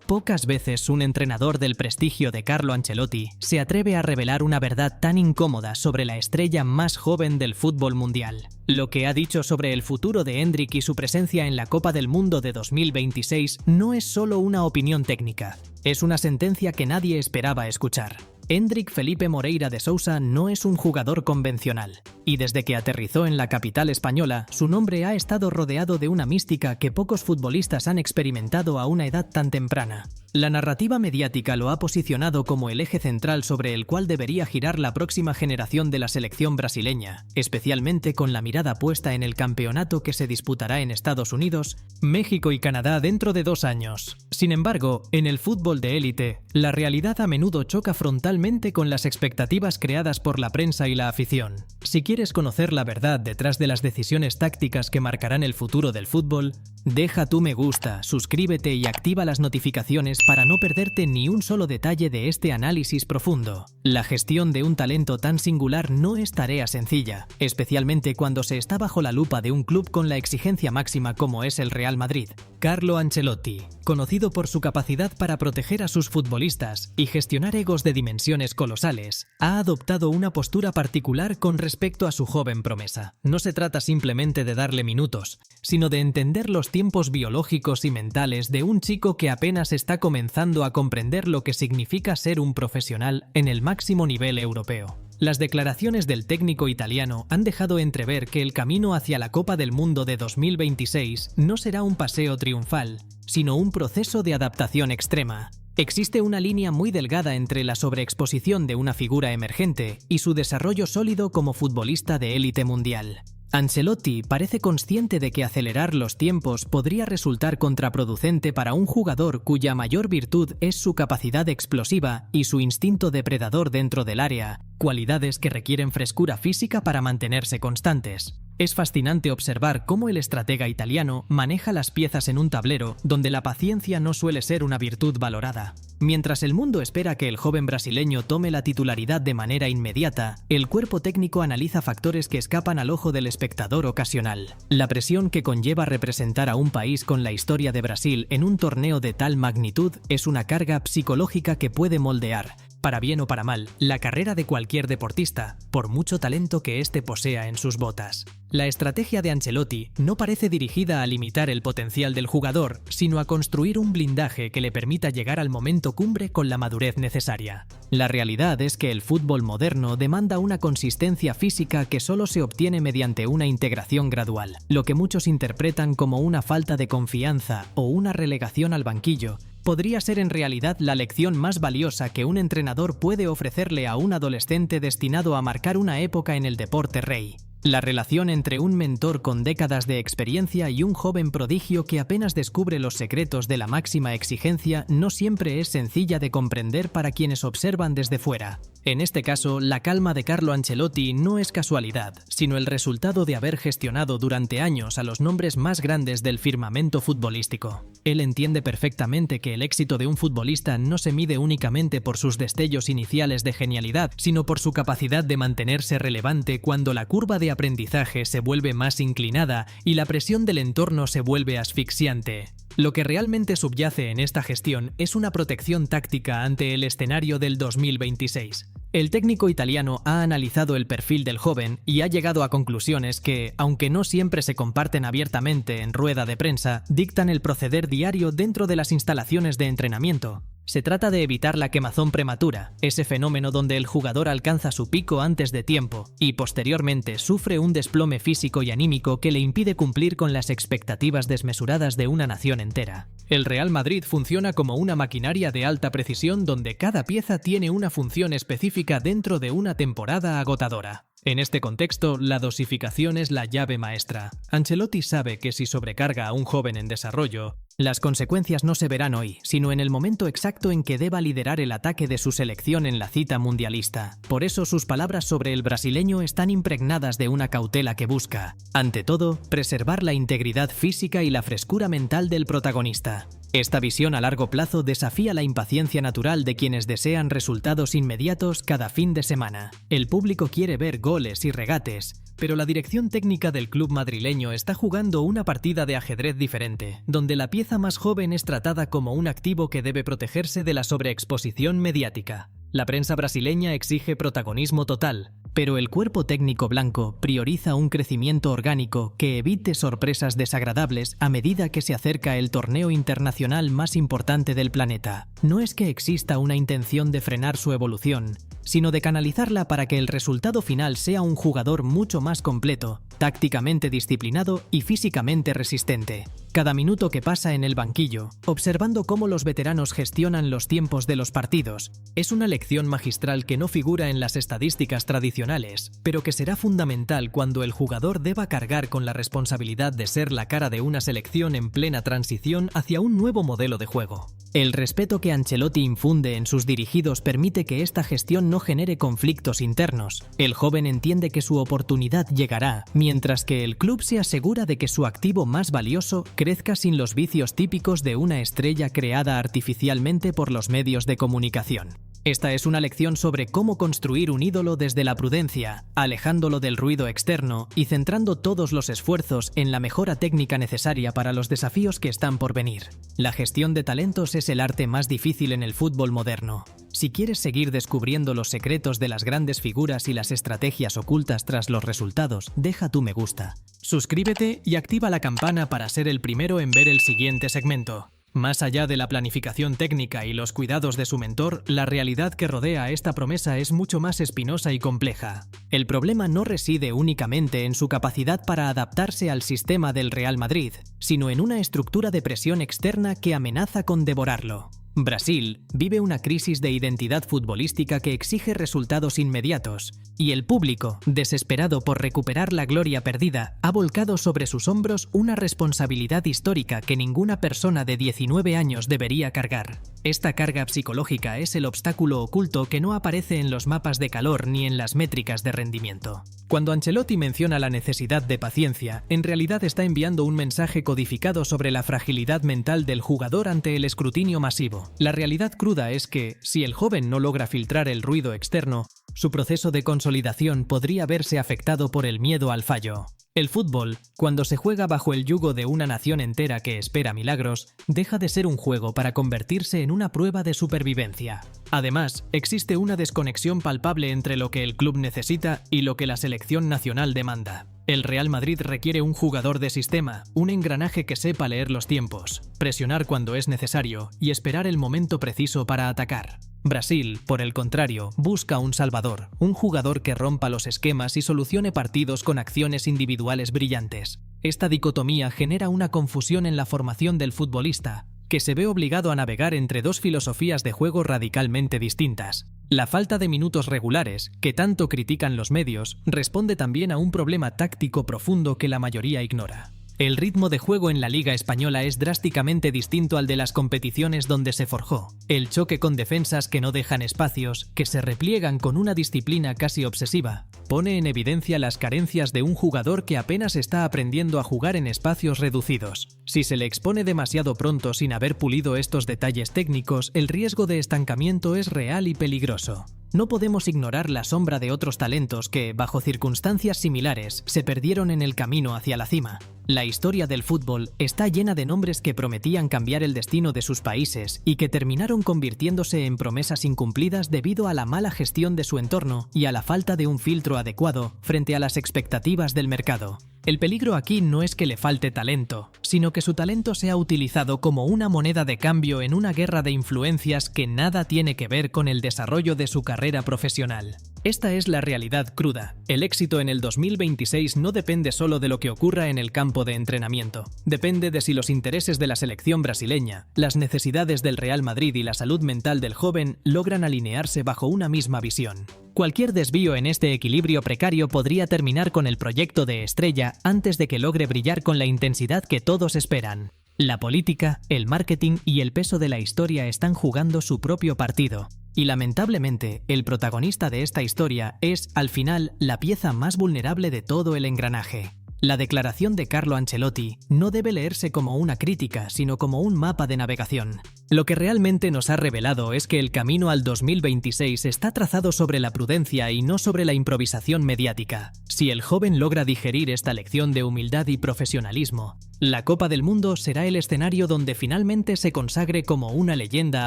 Pocas veces un entrenador del prestigio de Carlo Ancelotti se atreve a revelar una verdad tan incómoda sobre la estrella más joven del fútbol mundial. Lo que ha dicho sobre el futuro de Endrick y su presencia en la Copa del Mundo de 2026 no es solo una opinión técnica, es una sentencia que nadie esperaba escuchar. Endrick Felipe Moreira de Sousa no es un jugador convencional, y desde que aterrizó en la capital española, su nombre ha estado rodeado de una mística que pocos futbolistas han experimentado a una edad tan temprana. La narrativa mediática lo ha posicionado como el eje central sobre el cual debería girar la próxima generación de la selección brasileña, especialmente con la mirada puesta en el campeonato que se disputará en Estados Unidos, México y Canadá dentro de 2 años. Sin embargo, en el fútbol de élite, la realidad a menudo choca frontalmente con las expectativas creadas por la prensa y la afición. Si quieres conocer la verdad detrás de las decisiones tácticas que marcarán el futuro del fútbol, deja tu me gusta, suscríbete y activa las notificaciones para no perderte ni un solo detalle de este análisis profundo. La gestión de un talento tan singular no es tarea sencilla, especialmente cuando se está bajo la lupa de un club con la exigencia máxima como es el Real Madrid. Carlo Ancelotti, conocido por su capacidad para proteger a sus futbolistas y gestionar egos de dimensiones colosales, ha adoptado una postura particular con respecto a su joven promesa. No se trata simplemente de darle minutos, sino de entender los tiempos biológicos y mentales de un chico que apenas está comenzando a comprender lo que significa ser un profesional en el máximo nivel europeo. Las declaraciones del técnico italiano han dejado entrever que el camino hacia la Copa del Mundo de 2026 no será un paseo triunfal, sino un proceso de adaptación extrema. Existe una línea muy delgada entre la sobreexposición de una figura emergente y su desarrollo sólido como futbolista de élite mundial. Ancelotti parece consciente de que acelerar los tiempos podría resultar contraproducente para un jugador cuya mayor virtud es su capacidad explosiva y su instinto depredador dentro del área, cualidades que requieren frescura física para mantenerse constantes. Es fascinante observar cómo el estratega italiano maneja las piezas en un tablero donde la paciencia no suele ser una virtud valorada. Mientras el mundo espera que el joven brasileño tome la titularidad de manera inmediata, el cuerpo técnico analiza factores que escapan al ojo del espectador ocasional. La presión que conlleva representar a un país con la historia de Brasil en un torneo de tal magnitud es una carga psicológica que puede moldear, para bien o para mal, la carrera de cualquier deportista, por mucho talento que éste posea en sus botas. La estrategia de Ancelotti no parece dirigida a limitar el potencial del jugador, sino a construir un blindaje que le permita llegar al momento cumbre con la madurez necesaria. La realidad es que el fútbol moderno demanda una consistencia física que solo se obtiene mediante una integración gradual, lo que muchos interpretan como una falta de confianza o una relegación al banquillo. Podría ser en realidad la lección más valiosa que un entrenador puede ofrecerle a un adolescente destinado a marcar una época en el deporte rey. La relación entre un mentor con décadas de experiencia y un joven prodigio que apenas descubre los secretos de la máxima exigencia no siempre es sencilla de comprender para quienes observan desde fuera. En este caso, la calma de Carlo Ancelotti no es casualidad, sino el resultado de haber gestionado durante años a los nombres más grandes del firmamento futbolístico. Él entiende perfectamente que el éxito de un futbolista no se mide únicamente por sus destellos iniciales de genialidad, sino por su capacidad de mantenerse relevante cuando la curva de aprendizaje se vuelve más inclinada y la presión del entorno se vuelve asfixiante. Lo que realmente subyace en esta gestión es una protección táctica ante el escenario del 2026. El técnico italiano ha analizado el perfil del joven y ha llegado a conclusiones que, aunque no siempre se comparten abiertamente en rueda de prensa, dictan el proceder diario dentro de las instalaciones de entrenamiento. Se trata de evitar la quemazón prematura, ese fenómeno donde el jugador alcanza su pico antes de tiempo y posteriormente sufre un desplome físico y anímico que le impide cumplir con las expectativas desmesuradas de una nación entera. El Real Madrid funciona como una maquinaria de alta precisión donde cada pieza tiene una función específica dentro de una temporada agotadora. En este contexto, la dosificación es la llave maestra. Ancelotti sabe que si sobrecarga a un joven en desarrollo, las consecuencias no se verán hoy, sino en el momento exacto en que deba liderar el ataque de su selección en la cita mundialista. Por eso sus palabras sobre el brasileño están impregnadas de una cautela que busca, ante todo, preservar la integridad física y la frescura mental del protagonista. Esta visión a largo plazo desafía la impaciencia natural de quienes desean resultados inmediatos cada fin de semana. El público quiere ver goles y regates, Pero la dirección técnica del club madrileño está jugando una partida de ajedrez diferente, donde la pieza más joven es tratada como un activo que debe protegerse de la sobreexposición mediática. La prensa brasileña exige protagonismo total, pero el cuerpo técnico blanco prioriza un crecimiento orgánico que evite sorpresas desagradables a medida que se acerca el torneo internacional más importante del planeta. No es que exista una intención de frenar su evolución, sino de canalizarla para que el resultado final sea un jugador mucho más completo, tácticamente disciplinado y físicamente resistente. Cada minuto que pasa en el banquillo, observando cómo los veteranos gestionan los tiempos de los partidos, es una lección magistral que no figura en las estadísticas tradicionales, pero que será fundamental cuando el jugador deba cargar con la responsabilidad de ser la cara de una selección en plena transición hacia un nuevo modelo de juego. El respeto que Ancelotti infunde en sus dirigidos permite que esta gestión no genere conflictos internos. El joven entiende que su oportunidad llegará, mientras que el club se asegura de que su activo más valioso crezca sin los vicios típicos de una estrella creada artificialmente por los medios de comunicación. Esta es una lección sobre cómo construir un ídolo desde la prudencia, alejándolo del ruido externo y centrando todos los esfuerzos en la mejora técnica necesaria para los desafíos que están por venir. La gestión de talentos es el arte más difícil en el fútbol moderno. Si quieres seguir descubriendo los secretos de las grandes figuras y las estrategias ocultas tras los resultados, deja tu me gusta. Suscríbete y activa la campana para ser el primero en ver el siguiente segmento. Más allá de la planificación técnica y los cuidados de su mentor, la realidad que rodea a esta promesa es mucho más espinosa y compleja. El problema no reside únicamente en su capacidad para adaptarse al sistema del Real Madrid, sino en una estructura de presión externa que amenaza con devorarlo. Brasil vive una crisis de identidad futbolística que exige resultados inmediatos, y el público, desesperado por recuperar la gloria perdida, ha volcado sobre sus hombros una responsabilidad histórica que ninguna persona de 19 años debería cargar. Esta carga psicológica es el obstáculo oculto que no aparece en los mapas de calor ni en las métricas de rendimiento. Cuando Ancelotti menciona la necesidad de paciencia, en realidad está enviando un mensaje codificado sobre la fragilidad mental del jugador ante el escrutinio masivo. La realidad cruda es que, si el joven no logra filtrar el ruido externo, su proceso de consolidación podría verse afectado por el miedo al fallo. El fútbol, cuando se juega bajo el yugo de una nación entera que espera milagros, deja de ser un juego para convertirse en una prueba de supervivencia. Además, existe una desconexión palpable entre lo que el club necesita y lo que la selección nacional demanda. El Real Madrid requiere un jugador de sistema, un engranaje que sepa leer los tiempos, presionar cuando es necesario y esperar el momento preciso para atacar. Brasil, por el contrario, busca un salvador, un jugador que rompa los esquemas y solucione partidos con acciones individuales brillantes. Esta dicotomía genera una confusión en la formación del futbolista, que se ve obligado a navegar entre dos filosofías de juego radicalmente distintas. La falta de minutos regulares, que tanto critican los medios, responde también a un problema táctico profundo que la mayoría ignora. El ritmo de juego en la Liga Española es drásticamente distinto al de las competiciones donde se forjó. El choque con defensas que no dejan espacios, que se repliegan con una disciplina casi obsesiva, pone en evidencia las carencias de un jugador que apenas está aprendiendo a jugar en espacios reducidos. Si se le expone demasiado pronto sin haber pulido estos detalles técnicos, el riesgo de estancamiento es real y peligroso. No podemos ignorar la sombra de otros talentos que, bajo circunstancias similares, se perdieron en el camino hacia la cima. La historia del fútbol está llena de nombres que prometían cambiar el destino de sus países y que terminaron convirtiéndose en promesas incumplidas debido a la mala gestión de su entorno y a la falta de un filtro adecuado frente a las expectativas del mercado. El peligro aquí no es que le falte talento, sino que su talento sea utilizado como una moneda de cambio en una guerra de influencias que nada tiene que ver con el desarrollo de su carrera profesional. Esta es la realidad cruda. El éxito en el 2026 no depende solo de lo que ocurra en el campo de entrenamiento. Depende de si los intereses de la selección brasileña, las necesidades del Real Madrid y la salud mental del joven logran alinearse bajo una misma visión. Cualquier desvío en este equilibrio precario podría terminar con el proyecto de estrella antes de que logre brillar con la intensidad que todos esperan. La política, el marketing y el peso de la historia están jugando su propio partido. Y lamentablemente, el protagonista de esta historia es, al final, la pieza más vulnerable de todo el engranaje. La declaración de Carlo Ancelotti no debe leerse como una crítica, sino como un mapa de navegación. Lo que realmente nos ha revelado es que el camino al 2026 está trazado sobre la prudencia y no sobre la improvisación mediática. Si el joven logra digerir esta lección de humildad y profesionalismo, la Copa del Mundo será el escenario donde finalmente se consagre como una leyenda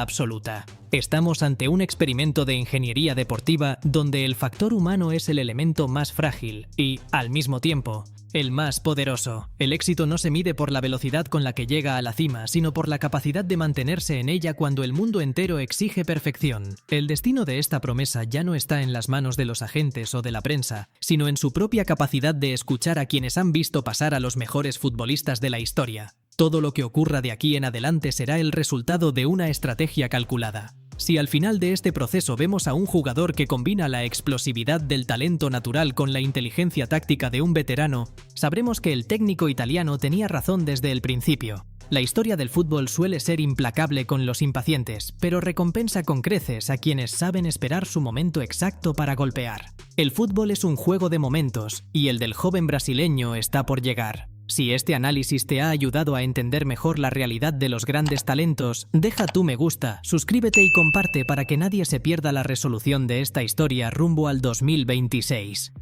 absoluta. Estamos ante un experimento de ingeniería deportiva donde el factor humano es el elemento más frágil y, al mismo tiempo, el más poderoso. El éxito no se mide por la velocidad con la que llega a la cima, sino por la capacidad de mantenerse en ella cuando el mundo entero exige perfección. El destino de esta promesa ya no está en las manos de los agentes o de la prensa, sino en su propia capacidad de escuchar a quienes han visto pasar a los mejores futbolistas de la historia. Todo lo que ocurra de aquí en adelante será el resultado de una estrategia calculada. Si al final de este proceso vemos a un jugador que combina la explosividad del talento natural con la inteligencia táctica de un veterano, sabremos que el técnico italiano tenía razón desde el principio. La historia del fútbol suele ser implacable con los impacientes, pero recompensa con creces a quienes saben esperar su momento exacto para golpear. El fútbol es un juego de momentos, y el del joven brasileño está por llegar. Si este análisis te ha ayudado a entender mejor la realidad de los grandes talentos, deja tu me gusta, suscríbete y comparte para que nadie se pierda la resolución de esta historia rumbo al 2026.